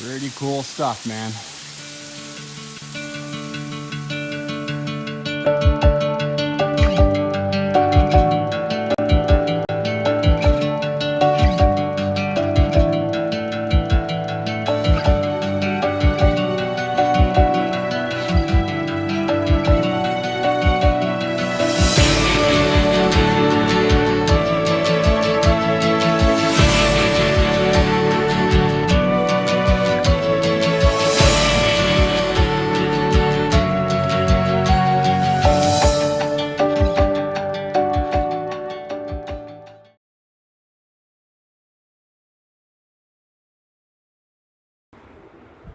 Pretty cool stuff, man.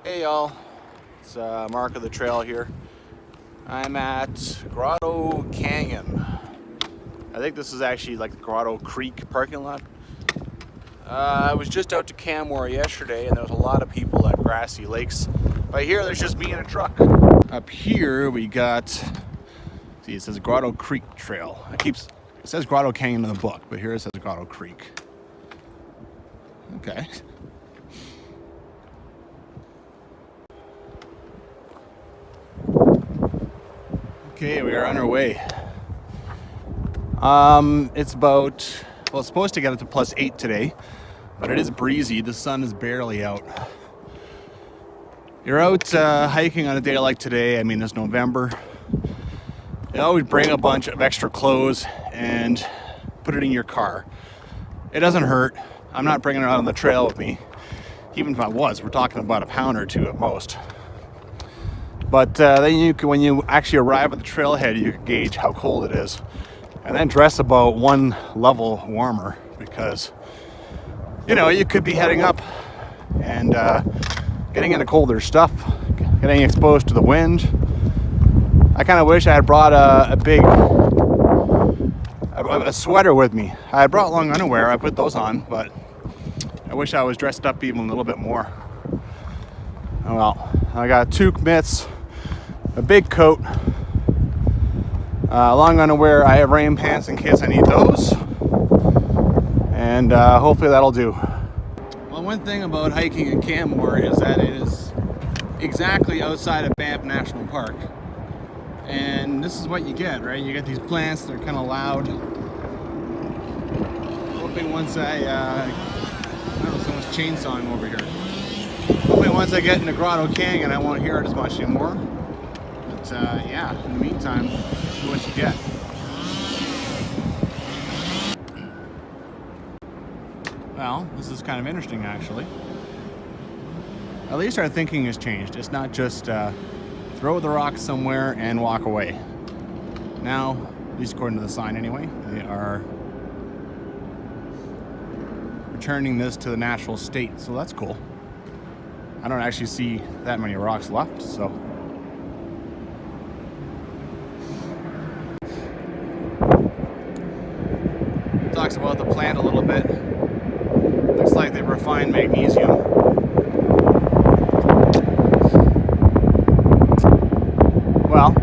Hey y'all, it's Mark of the Trail here. I'm at Grotto Canyon. I think this is actually like the Grotto Creek parking lot. I was just out to Canmore yesterday and there was a lot of people at Grassy Lakes. But here there's just me in a truck. Up here we got, see, it says Grotto Creek Trail. It says Grotto Canyon in the book, but here it says Grotto Creek. Okay. Okay, we are on our way. It's about, well, it's supposed to get up to +8 today, but it is breezy. The sun is barely out. You're out hiking on a day like today. I mean, it's November. You always bring a bunch of extra clothes and put it in your car. It doesn't hurt. I'm not bringing it out on the trail with me. Even if I was, we're talking about a pound or two at most. But then you can, when you actually arrive at the trailhead, you can gauge how cold it is. And then dress about 1 level warmer because, you know, you could be heading up and getting into colder stuff, getting exposed to the wind. I kind of wish I had brought a sweater with me. I had brought long underwear, I put those on, but I wish I was dressed up even a little bit more. Oh well, I got 2 mitts, a big coat, long underwear. I have rain pants in case I need those, and hopefully that'll do. Well, one thing about hiking in Canmore is that it is exactly outside of Banff National Park, and this is what you get, right? You get these plants, they're kind of loud. Hoping once I don't know, someone's chainsawing over here. Hopefully once I get into Grotto Canyon I won't hear it as much anymore. But yeah, in the meantime, this is what you get. Well, this is kind of interesting actually. At least our thinking has changed. It's not just throw the rock somewhere and walk away. Now, at least according to the sign anyway, they are returning this to the natural state, so that's cool. I don't actually see that many rocks left, so. Talks about the plant a little bit. Looks like they refined magnesium. Well,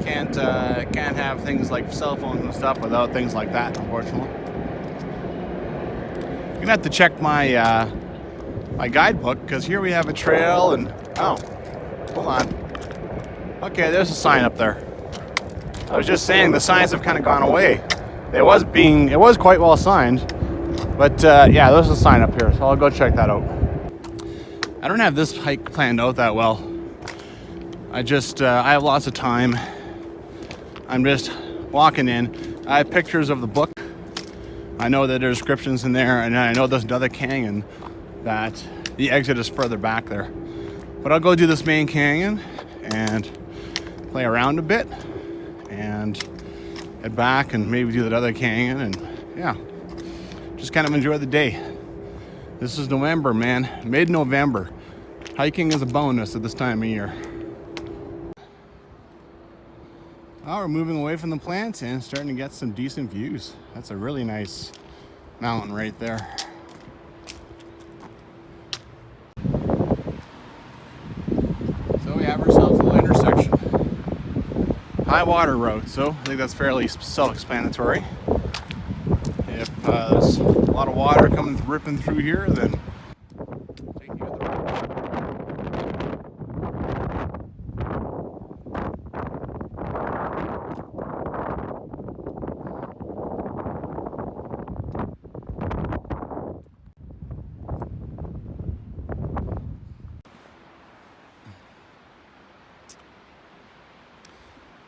can't have things like cell phones and stuff without things like that, unfortunately. I'm gonna have to check my my guidebook, because here we have a trail and, oh, hold on. Okay, there's a sign up there. I was just saying the signs have kind of gone away. It was quite well signed, but yeah, there's a sign up here, so I'll go check that out. I don't have this hike planned out that well. I have lots of time. I'm just walking in. I have pictures of the book. I know that there's descriptions in there, and I know there's another canyon that the exit is further back there. But I'll go do this main canyon and play around a bit and head back and maybe do that other canyon, and yeah, just kind of enjoy the day. This is November, man, mid-November. Hiking is a bonus at this time of year. Well, we're moving away from the plants and starting to get some decent views. That's a really nice mountain right there. So we have ourselves a little intersection. High water road, so I think that's fairly self-explanatory. If there's a lot of water coming ripping through here, then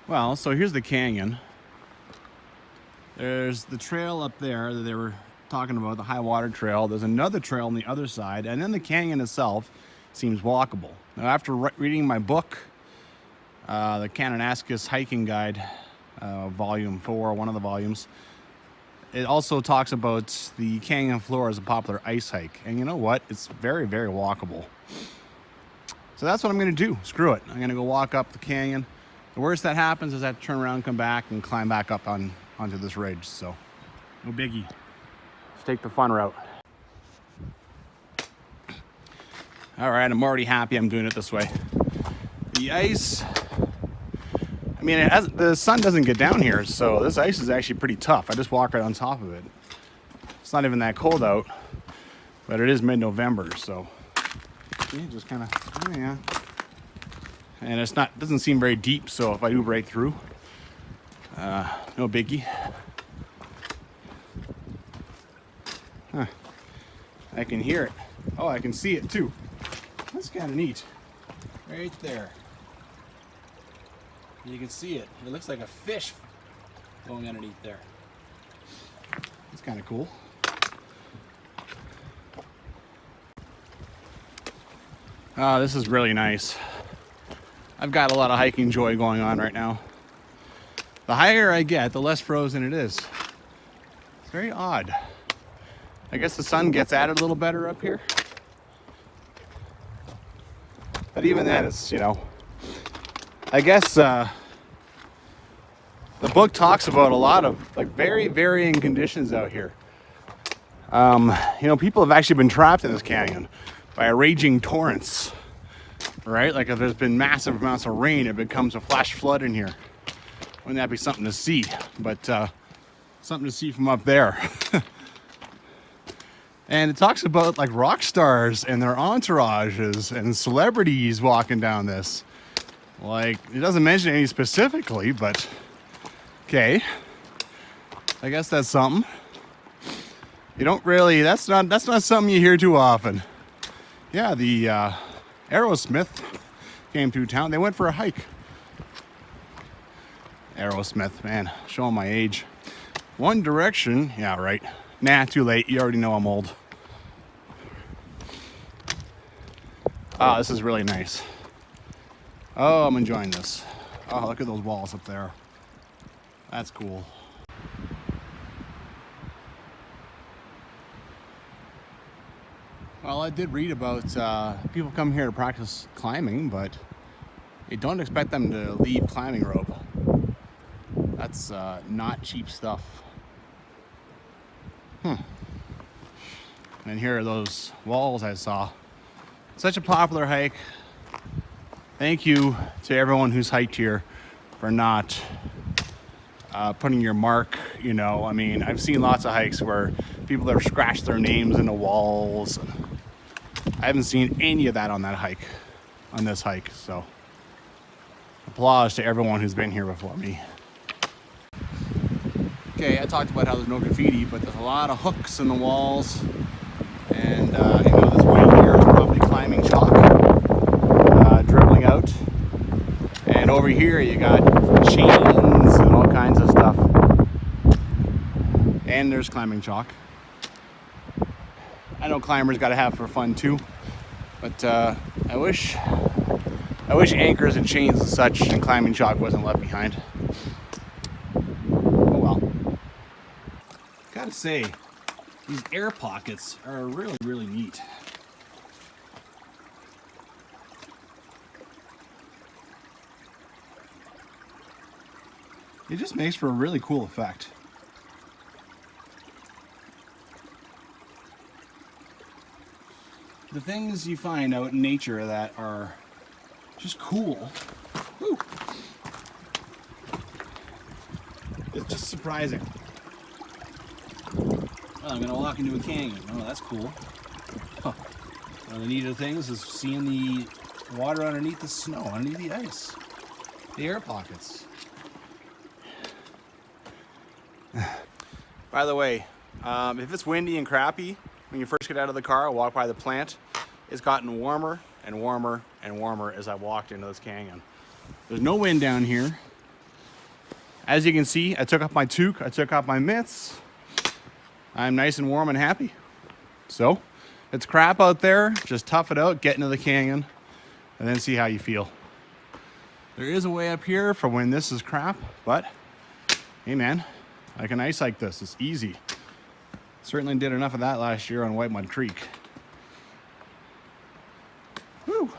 Well, so here's the canyon. There's the trail up there that they were talking about, the high water trail. There's another trail on the other side, and then the canyon itself seems walkable. Now, after reading my book, the Kananaskis Hiking Guide, volume 4, one of the volumes, it also talks about the canyon floor as a popular ice hike. And you know what? It's very, very walkable. So that's what I'm going to do. Screw it. I'm going to go walk up the canyon. The worst that happens is I have to turn around, come back, and climb back up onto this ridge. So no biggie. Let's take the fun route. All right, I'm already happy I'm doing it this way. The ice, I mean, the sun doesn't get down here, so this ice is actually pretty tough. I just walk right on top of it. It's not even that cold out, but it is mid-November, so see, just kind of, oh yeah. And it's not, doesn't seem very deep, so if I do break through, no biggie. Huh. I can hear it. Oh, I can see it too. That's kind of neat. Right there. You can see it. It looks like a fish going underneath there. It's kind of cool. Oh, this is really nice. I've got a lot of hiking joy going on right now. The higher I get, the less frozen it is. It's very odd. I guess the sun gets at it a little better up here. But even then, it's, you know, I guess the book talks about a lot of like very varying conditions out here. You know, people have actually been trapped in this canyon by raging torrents, right? Like if there's been massive amounts of rain, it becomes a flash flood in here. Wouldn't that be something to see? But something to see from up there. And it talks about like rock stars and their entourages and celebrities walking down this. Like, it doesn't mention any specifically, but okay. I guess that's something. You don't really, that's not something you hear too often. Yeah, the Aerosmith came through town. They went for a hike. Aerosmith, man, showing my age. One Direction, yeah, right. Nah, too late. You already know I'm old. Oh, this is really nice. Oh, I'm enjoying this. Oh, look at those walls up there. That's cool. Well, I did read about people come here to practice climbing, but you don't expect them to leave climbing rope. That's not cheap stuff. And here are those walls I saw. Such a popular hike. Thank you to everyone who's hiked here for not putting your mark, you know. I mean, I've seen lots of hikes where people have scratched their names into walls. I haven't seen any of that on that hike, on this hike, so applause to everyone who's been here before me. Okay, I talked about how there's no graffiti, but there's a lot of hooks in the walls. And, you know, this white here is probably climbing chalk, dribbling out. And over here you got chains and all kinds of stuff. And there's climbing chalk. I know climbers got to have for fun too, but I wish anchors and chains and such and climbing chalk wasn't left behind. Oh well. Gotta say, these air pockets are really, really neat. It just makes for a really cool effect. The things you find out in nature that are just cool, woo, it's just surprising. Oh, I'm gonna walk into a canyon. Oh, that's cool. Huh. One of the neater things is seeing the water underneath the snow, underneath the ice, the air pockets. By the way, if it's windy and crappy, when you first get out of the car, walk by the plant, it's gotten warmer and warmer and warmer as I walked into this canyon. There's no wind down here. As you can see, I took off my toque, I took off my mitts. I'm nice and warm and happy. So, it's crap out there. Just tough it out, get into the canyon, and then see how you feel. There is a way up here for when this is crap, but hey man, I can ice hike this. It's easy. Certainly did enough of that last year on White Mud Creek. Woo!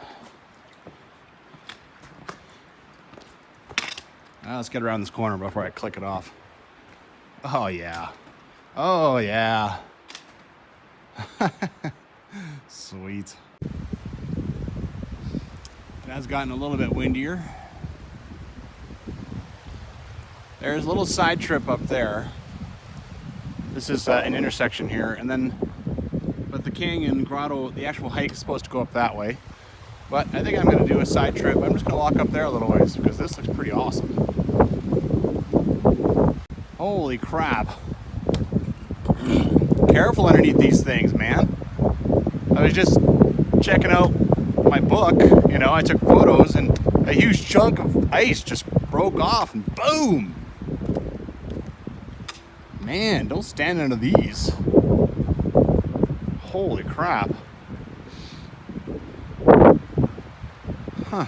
Now let's get around this corner before I click it off. Oh yeah. Oh yeah. Sweet. It has gotten a little bit windier. There's a little side trip up there. This is an intersection here, and then, but the canyon grotto, the actual hike is supposed to go up that way. But I think I'm going to do a side trip. I'm just going to walk up there a little ways because this looks pretty awesome. Holy crap. Careful underneath these things, man. I was just checking out my book, you know, I took photos and a huge chunk of ice just broke off and boom! Man, don't stand under these. Holy crap. Huh.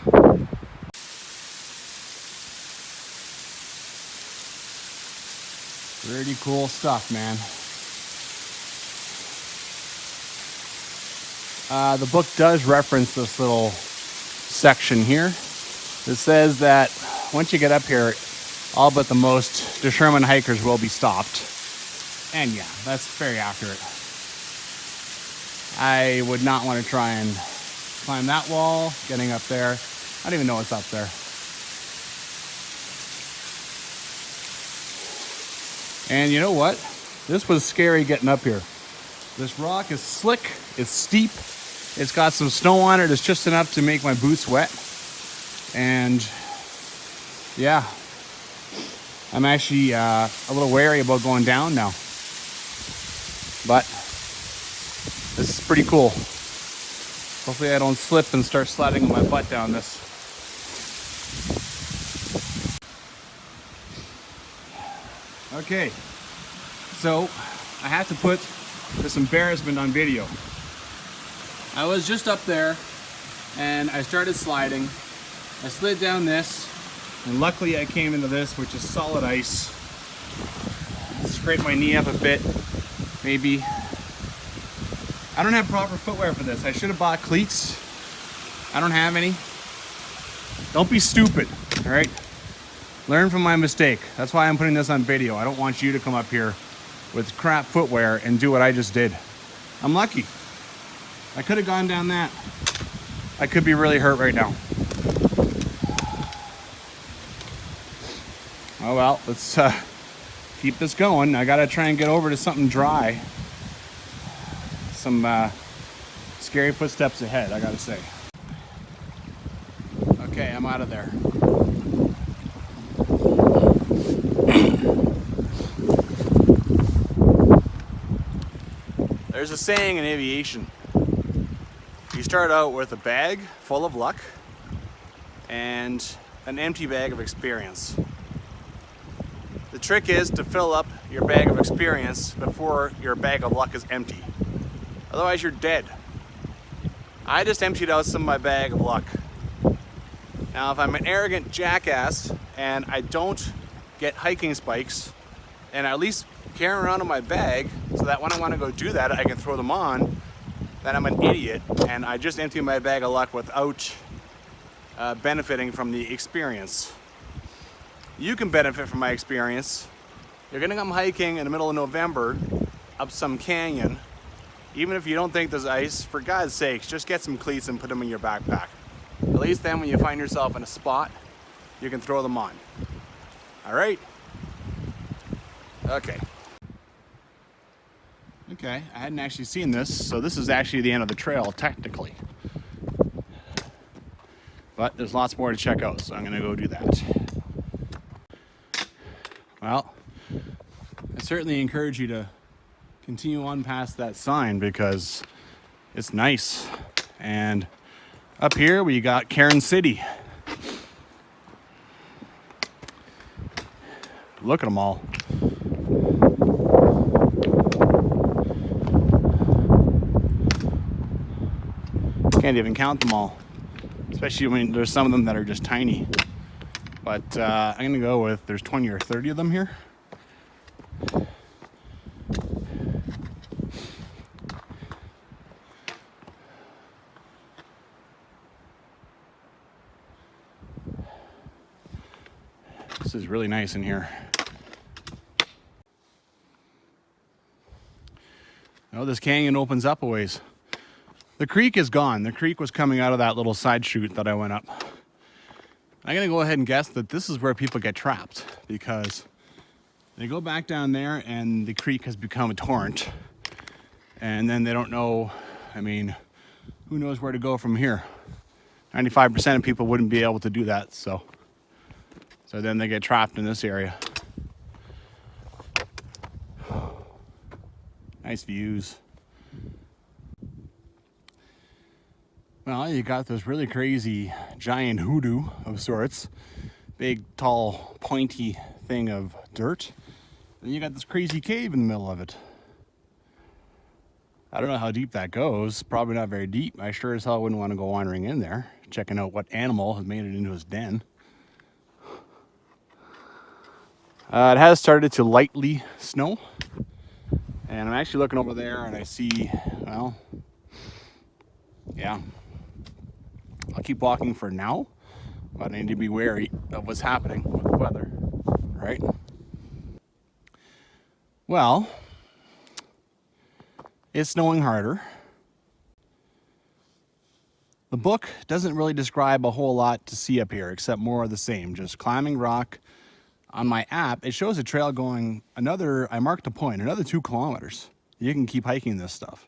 Pretty cool stuff, man. The book does reference this little section here. It says that once you get up here, all but the most determined hikers will be stopped. And yeah, that's very accurate. I would not want to try and climb that wall, getting up there. I don't even know what's up there. And you know what? This was scary getting up here. This rock is slick, it's steep, it's got some snow on it, it's just enough to make my boots wet. And yeah, I'm actually a little wary about going down now. But this is pretty cool. Hopefully I don't slip and start sliding on my butt down this. Okay, so I have to put this embarrassment on video. I was just up there and I started sliding. I slid down this, and luckily I came into this, which is solid ice. Scraped my knee up a bit, maybe. I don't have proper footwear for this. I should have bought cleats. I don't have any. Don't be stupid, all right? Learn from my mistake. That's why I'm putting this on video. I don't want you to come up here with crap footwear and do what I just did. I'm lucky. I could have gone down that. I could be really hurt right now. Oh well, let's keep this going. I gotta try and get over to something dry. Some scary footsteps ahead, I gotta say. Okay, I'm out of there. There's a saying in aviation. You start out with a bag full of luck and an empty bag of experience. The trick is to fill up your bag of experience before your bag of luck is empty. Otherwise you're dead. I just emptied out some of my bag of luck. Now if I'm an arrogant jackass and I don't get hiking spikes and I at least carry around in my bag so that when I want to go do that I can throw them on, then I'm an idiot and I just emptied my bag of luck without benefiting from the experience. You can benefit from my experience. You're gonna come hiking in the middle of November up some canyon. Even if you don't think there's ice, for God's sakes, just get some cleats and put them in your backpack. At least then when you find yourself in a spot, you can throw them on. All right? Okay. Okay, I hadn't actually seen this, so this is actually the end of the trail, technically. But there's lots more to check out, so I'm gonna go do that. Well, I certainly encourage you to continue on past that sign because it's nice. And up here we got Cairn City. Look at them all. Can't even count them all, especially when there's some of them that are just tiny. But I'm gonna go with, there's 20 or 30 of them here. This is really nice in here. Oh, this canyon opens up a ways. The creek is gone. The creek was coming out of that little side chute that I went up. I'm gonna go ahead and guess that this is where people get trapped, because they go back down there and the creek has become a torrent. And then they don't know, I mean, who knows where to go from here? 95% of people wouldn't be able to do that, so then they get trapped in this area. Nice views. Well, you got this really crazy giant hoodoo of sorts. Big, tall, pointy thing of dirt. And you got this crazy cave in the middle of it. I don't know how deep that goes. Probably not very deep. I sure as hell wouldn't want to go wandering in there, checking out what animal has made it into his den. It has started to lightly snow. And I'm actually looking over there and I see, well, yeah. I'll keep walking for now, but I need to be wary of what's happening with the weather, right? Well, it's snowing harder. The book doesn't really describe a whole lot to see up here, except more of the same, just climbing rock. On my app, it shows a trail going I marked a point, another 2 kilometers. You can keep hiking this stuff.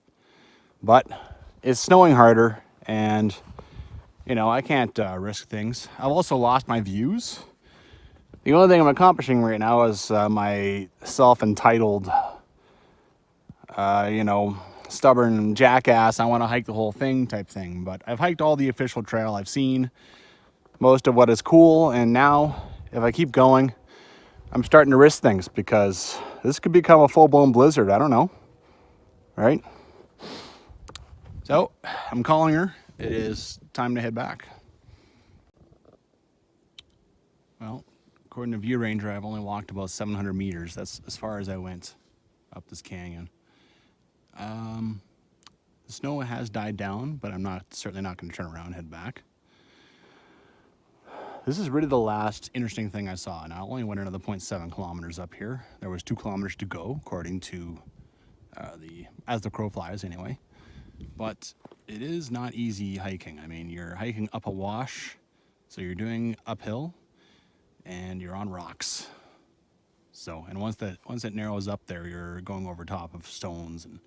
But it's snowing harder, and you know, I can't risk things. I've also lost my views. The only thing I'm accomplishing right now is my self-entitled, you know, stubborn jackass, I want to hike the whole thing type thing. But I've hiked all the official trail. I've seen most of what is cool. And now, if I keep going, I'm starting to risk things, because this could become a full-blown blizzard. I don't know, right? So I'm calling her. It is time to head back. Well, according to View Ranger, I've only walked about 700 meters. That's as far as I went up this canyon. The snow has died down, but I'm certainly not going to turn around and head back. This is really the last interesting thing I saw, and I only went another 0.7 kilometers up here. There was 2 kilometers to go, according to as the crow flies anyway. But it is not easy hiking. I mean, you're hiking up a wash, so you're doing uphill, and you're on rocks. So, and once it narrows up there, you're going over top of stones and,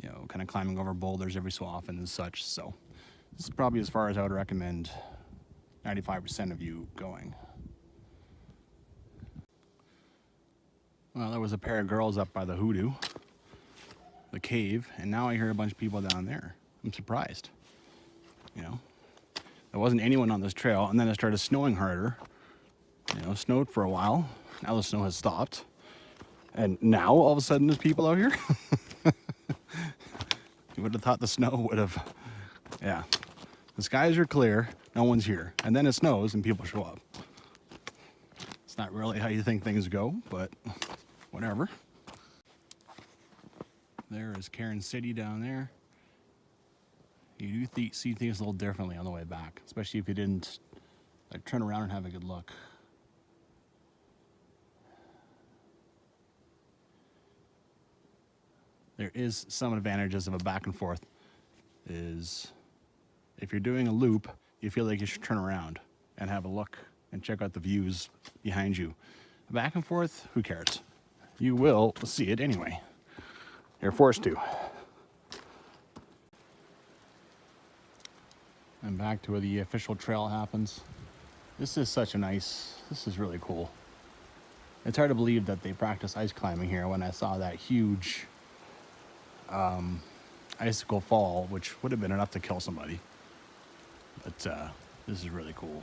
you know, kind of climbing over boulders every so often and such. So this is probably as far as I would recommend 95% of you going. Well, there was a pair of girls up by the hoodoo, the cave, and now I hear a bunch of people down there. I'm surprised. You know, there wasn't anyone on this trail, and then it started snowing harder. You know, snowed for a while. Now the snow has stopped, and now all of a sudden there's people out here. You would have thought the snow would have, yeah. The skies are clear, no one's here, and then it snows and people show up. It's not really how you think things go, but whatever. There is Cairn City down there. You do see things a little differently on the way back, especially if you didn't like turn around and have a good look. There is some advantages of a back and forth. Is if you're doing a loop, you feel like you should turn around and have a look and check out the views behind you. Back and forth, who cares? You will see it anyway. You're forced to. And back to where the official trail happens. This is really cool. It's hard to believe that they practice ice climbing here when I saw that huge icicle fall, which would have been enough to kill somebody. But this is really cool.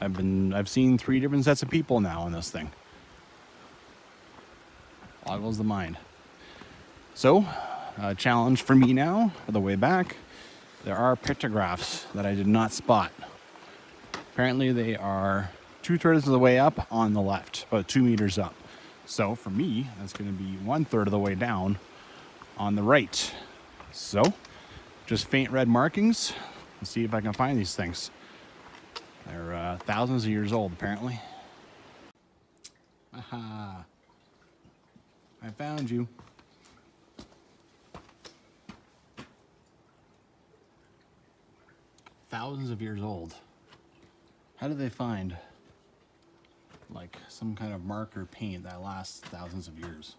I've seen 3 different sets of people now on this thing. Boggles the mind. So, a challenge for me now, for the way back, there are pictographs that I did not spot. Apparently they are 2/3 of the way up on the left, about 2 meters up. So for me, that's going to be 1/3 of the way down on the right. So, just faint red markings. Let's see if I can find these things. They're thousands of years old, apparently. Aha! I found you. Thousands of years old. How do they find like some kind of marker paint that lasts thousands of years?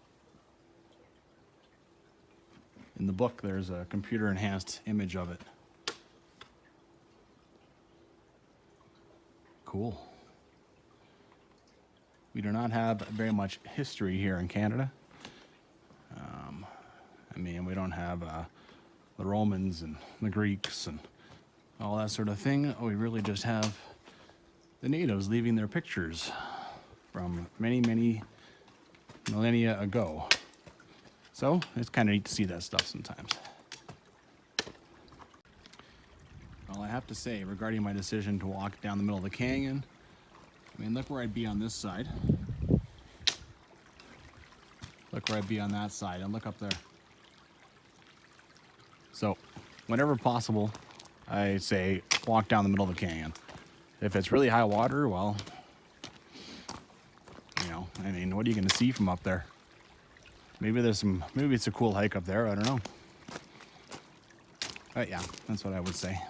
In the book, there's a computer enhanced image of it. Cool. We do not have very much history here in Canada. I mean, we don't have the Romans and the Greeks and all that sort of thing. We really just have the natives leaving their pictures from many, many millennia ago. So it's kind of neat to see that stuff sometimes. Well, I have to say, regarding my decision to walk down the middle of the canyon, I mean, look where I'd be on this side. Look where I'd be on that side, and look up there. So, whenever possible, I say walk down the middle of the canyon. If it's really high water, well, you know, I mean, what are you going to see from up there? Maybe it's a cool hike up there, I don't know. But yeah, that's what I would say.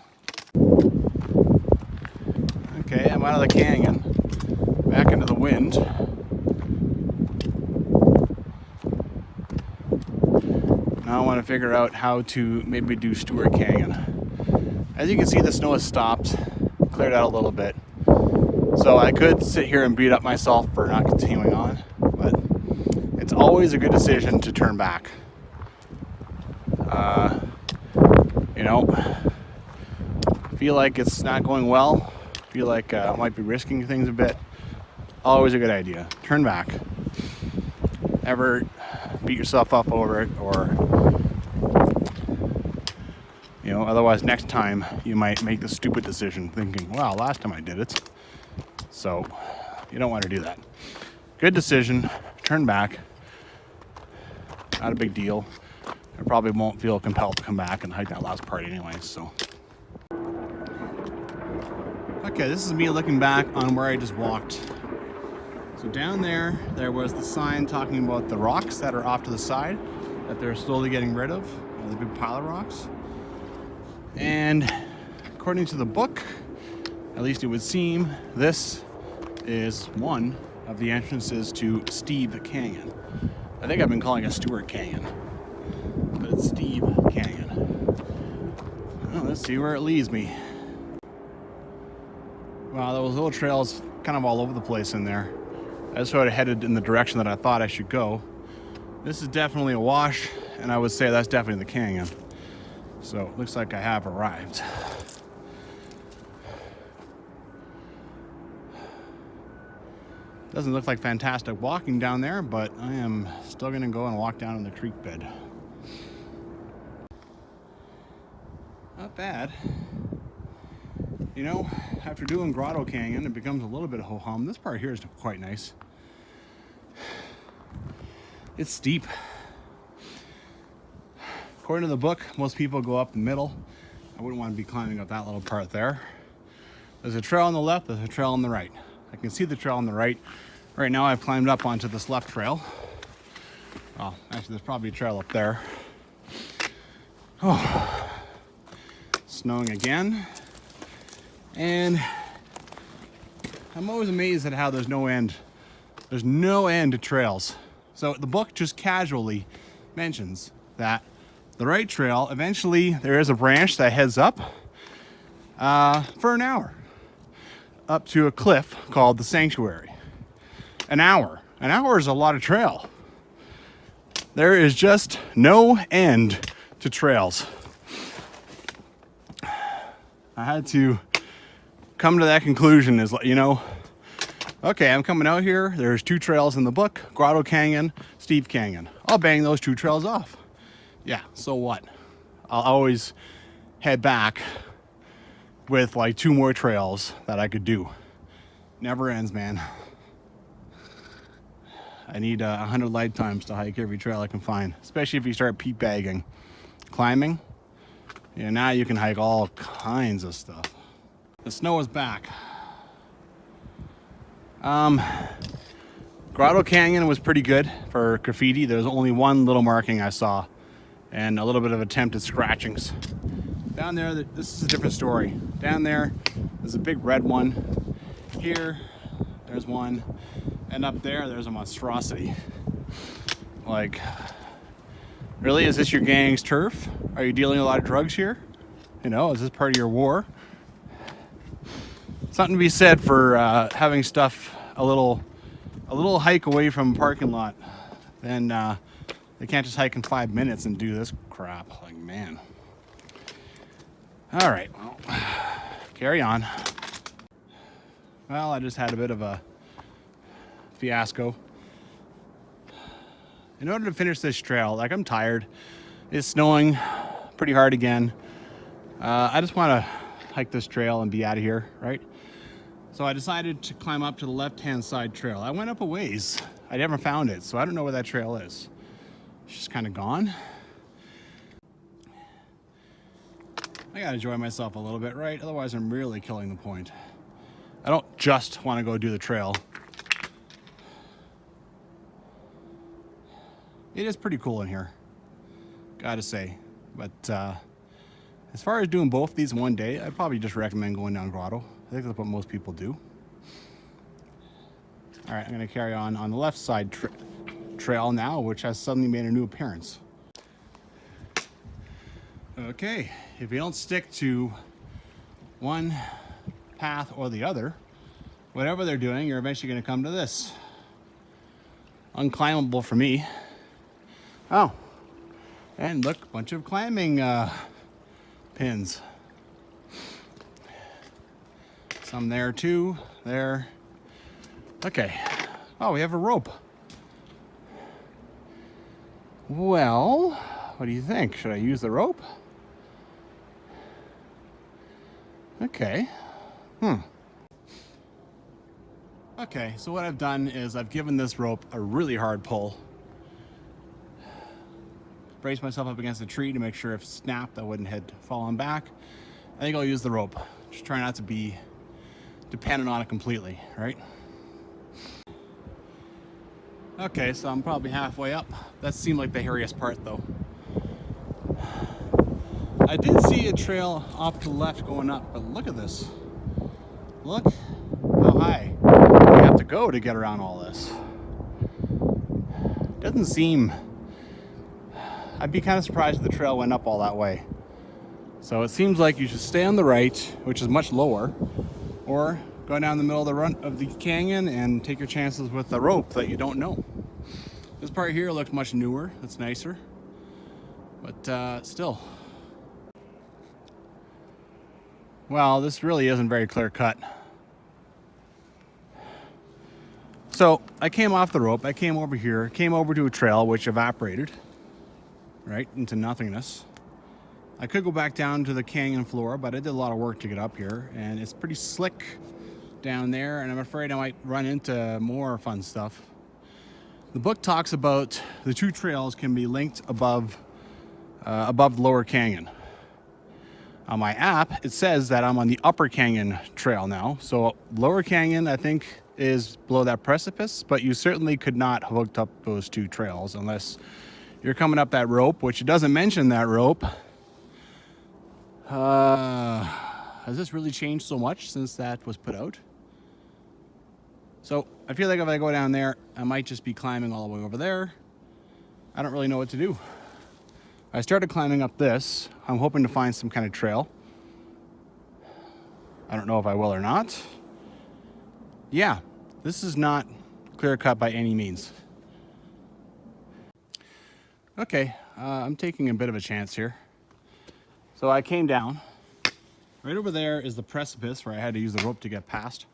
Okay, I'm out of the canyon, back into the wind. Now I want to figure out how to maybe do Stewart Canyon. As you can see, the snow has stopped, cleared out a little bit. So I could sit here and beat up myself for not continuing on, but it's always a good decision to turn back. You know, feel like it's not going well, feel like I might be risking things a bit. Always a good idea. Turn back. Never beat yourself up over it, or you know, otherwise next time you might make the stupid decision thinking, wow, last time I did it. So you don't want to do that. Good decision. Turn back. Not a big deal. I probably won't feel compelled to come back and hike that last part anyway, so. Okay, this is me looking back on where I just walked. So down there was the sign talking about the rocks that are off to the side that they're slowly getting rid of, the big pile of rocks. And according to the book, at least it would seem, this is one of the entrances to Steve Canyon. I think I've been calling it Stewart Canyon, but it's Steve Canyon. Well, let's see where it leads me. Wow, those little trails kind of all over the place in there. I just sort of headed in the direction that I thought I should go. This is definitely a wash, and I would say that's definitely the canyon. So it looks like I have arrived. Doesn't look like fantastic walking down there, but I am still gonna go and walk down in the creek bed. Not bad. You know, after doing Grotto Canyon, it becomes a little bit of ho-hum. This part here is quite nice. It's steep. According to the book, most people go up the middle. I wouldn't want to be climbing up that little part there. There's a trail on the left, there's a trail on the right. I can see the trail on the right. Right now I've climbed up onto this left trail. Oh, actually there's probably a trail up there. Oh, snowing again. And I'm always amazed at how there's no end to trails. So the book just casually mentions that the right trail, eventually there is a branch that heads up for an hour up to a cliff called the Sanctuary. An hour is a lot of trail. There is just no end to trails. I had to come to that conclusion is, you know, okay, I'm coming out here. There's 2 trails in the book, Grotto Canyon, Steve Canyon. I'll bang those 2 trails off. Yeah, so what? I'll always head back with like 2 more trails that I could do. Never ends, man. I need 100 lifetimes to hike every trail I can find, especially if you start peat bagging. Climbing, yeah, now you can hike all kinds of stuff. The snow is back. Grotto Canyon was pretty good for graffiti. There was only 1 little marking I saw and a little bit of attempted scratchings. Down there, this is a different story. Down there, there's a big red one. Here, there's one. And up there, there's a monstrosity. Like, really, is this your gang's turf? Are you dealing a lot of drugs here? You know, is this part of your war? Something to be said for having stuff a little hike away from a parking lot. Then they can't just hike in 5 minutes and do this crap. Like, man. All right, well, carry on. Well, I just had a bit of a fiasco. In order to finish this trail, like, I'm tired. It's snowing pretty hard again. I just want to hike this trail and be out of here, right? So I decided to climb up to the left-hand side trail. I went up a ways. I never found it, so I don't know where that trail is. It's just kind of gone. I gotta enjoy myself a little bit, right? Otherwise, I'm really killing the point. I don't just want to go do the trail. It is pretty cool in here, gotta say. But as far as doing both these one day, I'd probably just recommend going down Grotto. I think that's what most people do. All right, I'm gonna carry on the left side trail now, which has suddenly made a new appearance. Okay, if you don't stick to one path or the other, whatever they're doing, you're eventually gonna come to this. Unclimbable for me. Oh, and look, a bunch of climbing pins. Some there too, there. Okay, oh, we have a rope. Well, what do you think? Should I use the rope? Okay, Okay, so what I've done is I've given this rope a really hard pull. Brace myself up against a tree to make sure if it snapped, I wouldn't head falling back. I think I'll use the rope. Just try not to be dependent on it completely, right? Okay, so I'm probably halfway up. That seemed like the hairiest part though. I did see a trail off to the left going up, but look at this. Look how high we have to go to get around all this. Doesn't seem... I'd be kind of surprised if the trail went up all that way. So it seems like you should stay on the right, which is much lower, or go down the middle of the canyon and take your chances with the rope that you don't know. This part here looks much newer. It's nicer, but still. Well, this really isn't very clear cut. So I came off the rope. I came over here, came over to a trail which evaporated right into nothingness. I could go back down to the canyon floor, but I did a lot of work to get up here, and it's pretty slick down there, and I'm afraid I might run into more fun stuff. The book talks about the 2 trails can be linked above the lower canyon. On my app, it says that I'm on the upper canyon trail now. So lower canyon, I think, is below that precipice, but you certainly could not have hooked up those 2 trails unless you're coming up that rope, which it doesn't mention that rope. Has this really changed so much since that was put out? So I feel like if I go down there, I might just be climbing all the way over there. I don't really know what to do. I started climbing up this. I'm hoping to find some kind of trail. I don't know if I will or not. Yeah, this is not clear cut by any means. Okay, I'm taking a bit of a chance here. So I came down Right over there is the precipice where I had to use the rope to get past.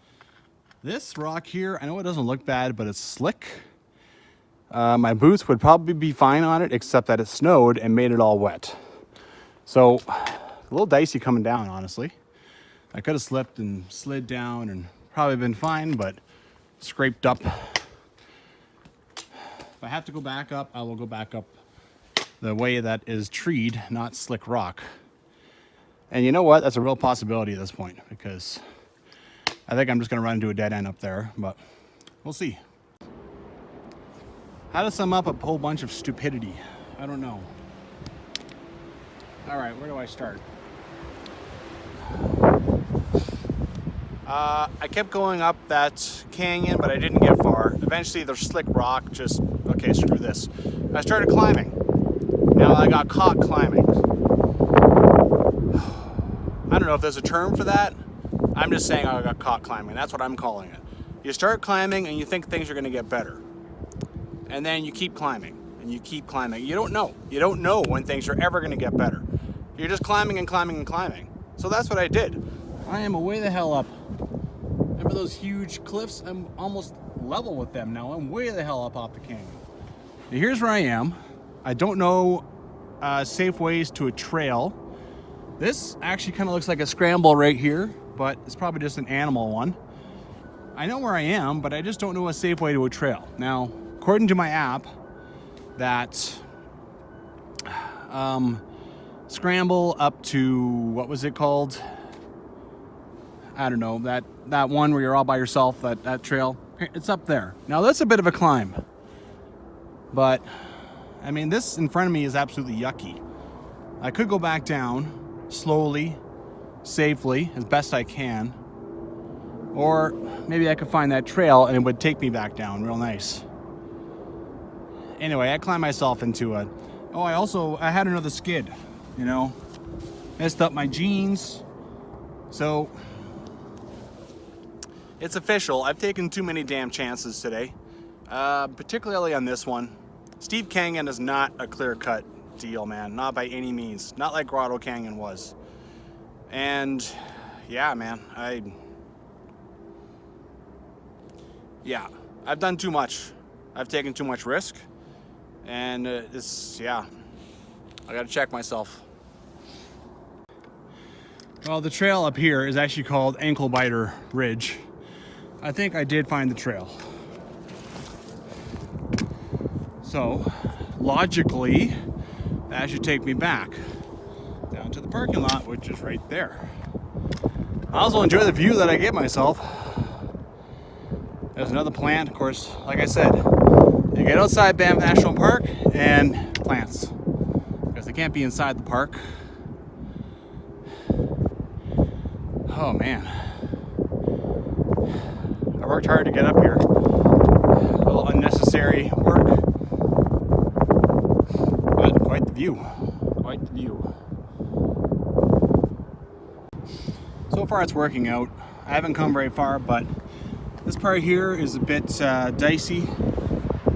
This rock here, I know it doesn't look bad, but it's slick. My boots would probably be fine on it, except that it snowed and made it all wet. So, a little dicey coming down, honestly. I could have slipped and slid down and probably been fine, but scraped up. If I have to go back up, I will go back up the way that is treed, not slick rock. And you know what? That's a real possibility at this point, because I think I'm just going to run into a dead end up there, but we'll see. How to sum up a whole bunch of stupidity? I don't know. All right, where do I start? I kept going up that canyon, but I didn't get far. Eventually, the slick rock just, okay, screw this. I started climbing. Now I got caught climbing. I don't know if there's a term for that. I'm just saying I got caught climbing. That's what I'm calling it. You start climbing and you think things are going to get better. And then you keep climbing and you keep climbing. You don't know. You don't know when things are ever going to get better. You're just climbing and climbing and climbing. So that's what I did. I am way the hell up. Remember those huge cliffs? I'm almost level with them now. I'm way the hell up off the canyon. Now here's where I am. I don't know safe ways to a trail. This actually kind of looks like a scramble right here, but it's probably just an animal one. I know where I am, but I just don't know a safe way to a trail. Now, according to my app, that scramble up to, what was it called? I don't know, that one where you're all by yourself, that trail, it's up there. Now that's a bit of a climb, but I mean, this in front of me is absolutely yucky. I could go back down slowly, safely, as best I can, or maybe I could find that trail and it would take me back down real nice. Anyway, I climbed myself into a, I had another skid, you know, messed up my jeans. So it's official. I've taken too many damn chances today, particularly on this one. Steep Canyon is not a clear-cut deal, man. Not by any means. Not like Grotto Canyon was. And yeah, man, I've done too much. I've taken too much risk. And I gotta check myself. Well, the trail up here is actually called Anklebiter Ridge. I think I did find the trail. So, logically, that should take me back down to the parking lot, which is right there. I also enjoy the view that I get myself. There's another plant, of course, like I said, you get outside Banff National Park and plants, because they can't be inside the park. Oh man, I worked hard to get up here. A little unnecessary work, but quite the view, quite the view. So far it's working out. I haven't come very far, but this part here is a bit dicey.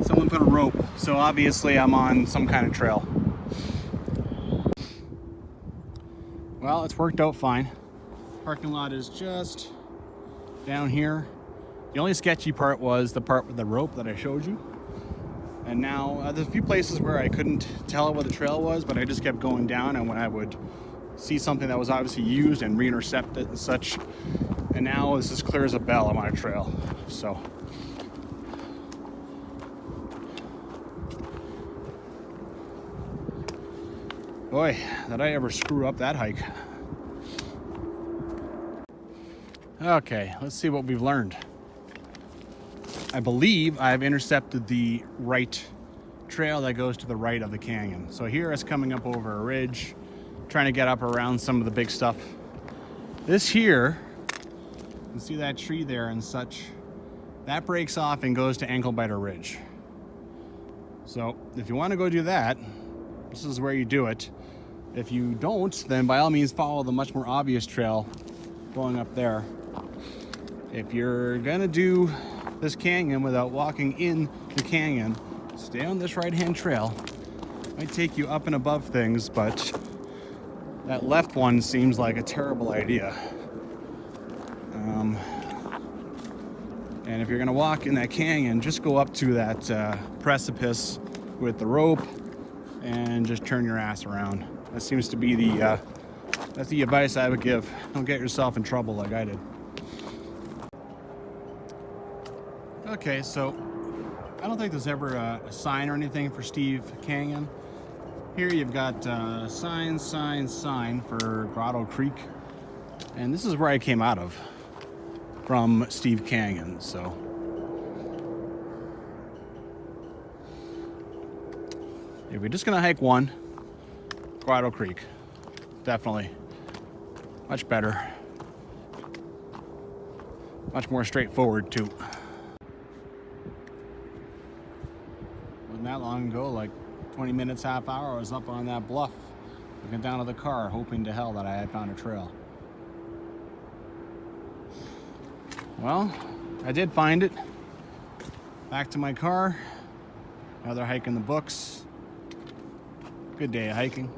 Someone put a rope, so obviously I'm on some kind of trail. Well, it's worked out fine. Parking lot is just down here. The only sketchy part was the part with the rope that I showed you. And now there's a few places where I couldn't tell where the trail was, but I just kept going down, and when I would see something that was obviously used and re-intercept it and such. And now it's as clear as a bell. I'm on a trail. So boy, did I ever screw up that hike. Okay, let's see what we've learned. I believe I've intercepted the right trail that goes to the right of the canyon. So here it's coming up over a ridge, trying to get up around some of the big stuff. This here, you can see that tree there and such, that breaks off and goes to Anklebiter Ridge. So if you want to go do that, this is where you do it. If you don't, then by all means follow the much more obvious trail going up there. If you're gonna do this canyon without walking in the canyon, stay on this right-hand trail. Might take you up and above things, but That left one seems like a terrible idea. And if you're gonna walk in that canyon, just go up to that precipice with the rope and just turn your ass around. That seems to be that's the advice I would give. Don't get yourself in trouble like I did. Okay, so I don't think there's ever a sign or anything for Steve Canyon. Here you've got sign for Grotto Creek. And this is where I came out of, from Steve Canyon, so. If you're just gonna hike one, Grotto Creek, definitely. Much better. Much more straightforward too. Wasn't that long ago, like 20 minutes, half hour, I was up on that bluff, looking down at the car, hoping to hell that I had found a trail. Well, I did find it. Back to my car. Another hike in the books. Good day of hiking.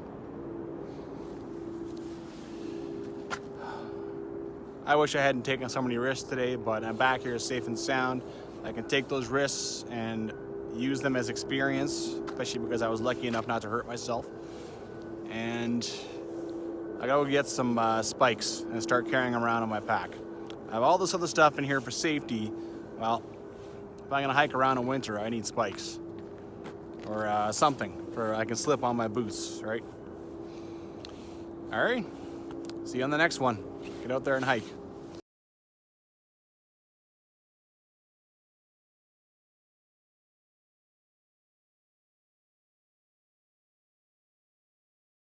I wish I hadn't taken so many risks today, but I'm back here safe and sound. I can take those risks and use them as experience, especially because I was lucky enough not to hurt myself. And I gotta go get some spikes and start carrying them around in my pack. I have all this other stuff in here for safety. Well, if I'm gonna hike around in winter, I need spikes or something for I can slip on my boots, right? All right, see you on the next one. Get out there and hike.